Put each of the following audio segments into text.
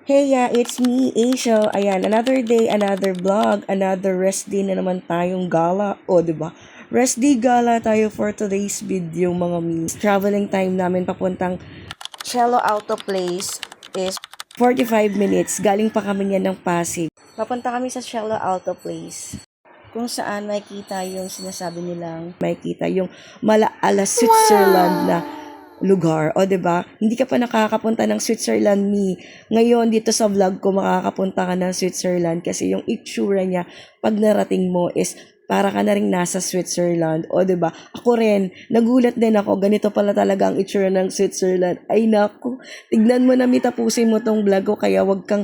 Hey, yeah, it's me, Asia. Ayan, another day, another vlog, another rest day na naman tayong gala. O, diba? Rest day gala tayo for today's video, mga mi. Traveling time namin papuntang Cello Auto Place is 45 minutes. Galing pa kami yan ng Pasig. Papunta kami sa Cello Auto Place, kung saan makikita yung sinasabi nilang makikita yung Malaala, Switzerland na lugar. O, 'di ba? Hindi ka pa nakakapunta ng Switzerland ni. Ngayon dito sa vlog ko makakapunta ka ng Switzerland kasi yung itsura niya pag narating mo is para ka na ring nasa Switzerland. O, 'di ba? Ako rin, nagulat din ako. Ganito pala talaga ang itsura ng Switzerland. Ay naku, tignan mo na, tapusin mo tong vlog ko kaya wag kang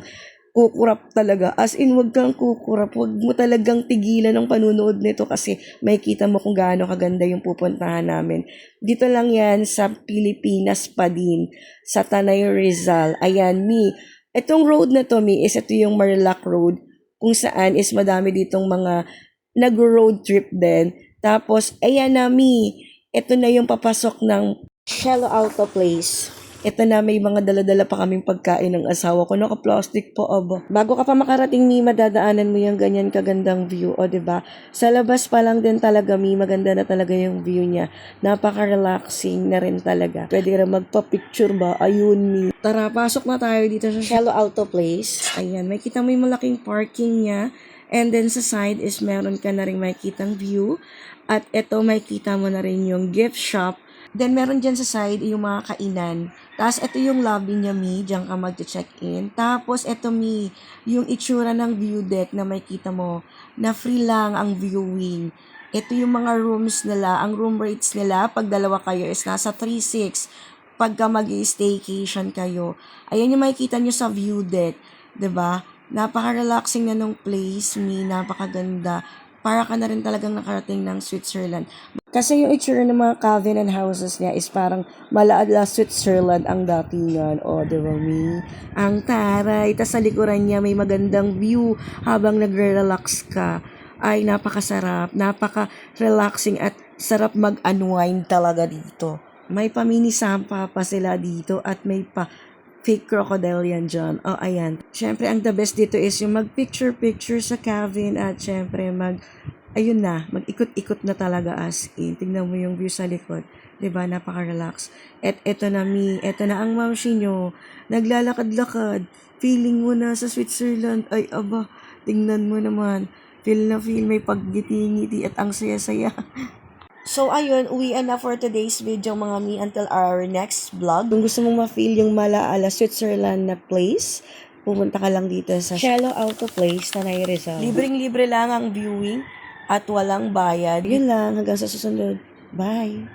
kukurap talaga. As in, wag kang kukurap. Wag mo talagang tigilan ang panunood nito kasi makikita mo kung gaano kaganda yung pupuntahan namin. Dito lang yan sa Pilipinas pa din, sa Tanay Rizal. Ayan, itong road na to, is ito yung Marilac Road, kung saan is madami ditong mga nag-road trip din. Tapos, ayan na, ito na yung papasok ng Cello Auto Place. Ito na, may mga dala-dala pa kaming pagkain ng asawa ko. Naka-plastic po, aba. Bago ka pa makarating, madadaanan mo yung ganyan kagandang view, o, diba? Sa labas pa lang din talaga, maganda na talaga yung view niya. Napaka-relaxing na rin talaga. Pwede ka magpa-picture ba? Ayun, Tara, pasok na tayo dito sa Cello Auto Place. Ayan, may kita mo yung malaking parking niya. And then sa side is meron ka na rin makikitang view. At ito, makikita mo na rin yung gift shop. Then, meron dyan sa side yung mga kainan. Tapos, ito yung lobby niya, Diyan ka mag-check-in. Tapos, ito, yung itsura ng view deck na makikita mo na free lang ang viewing. Ito yung mga rooms nila. Ang room rates nila, pag dalawa kayo, is nasa 3,600. Pagka mag-staycation kayo. Ayan yung makikita nyo sa view deck. 'Di ba? Napaka-relaxing na nung place, napakaganda. Para ka na rin talagang nakarating ng Switzerland. Kasi yung itsura ng mga Covenant houses niya is parang Malaala, Switzerland ang datingan. O, di ba, Ang taray. Tas sa likuran niya may magandang view habang nagre-relax ka. Ay, napakasarap, napaka-relaxing at sarap mag-unwind talaga dito. May pa-mini sampa pa sila dito at may pa fake crocodile yan dyan. Oh, ayan. Siyempre, ang the best dito is yung mag-picture-picture sa cabin at siyempre, ayun na, mag-ikot-ikot na talaga as in. Tingnan mo yung view sa likod. 'Di ba? Napaka-relax. At eto na, eto na ang mamsi nyo. Naglalakad-lakad. Feeling mo na sa Switzerland. Ay, aba, tingnan mo naman. Feel na feel, may paggiti-ngiti at ang saya-saya. So, ayun, uwian na for today's video, mga until our next vlog. Kung gusto mong ma-feel yung Malaala, Switzerland na place, pumunta ka lang dito sa Cello Auto Place, Tanay Rizal. Libreng-libre lang ang viewing at walang bayad. Yun lang, hanggang sa susunod. Bye!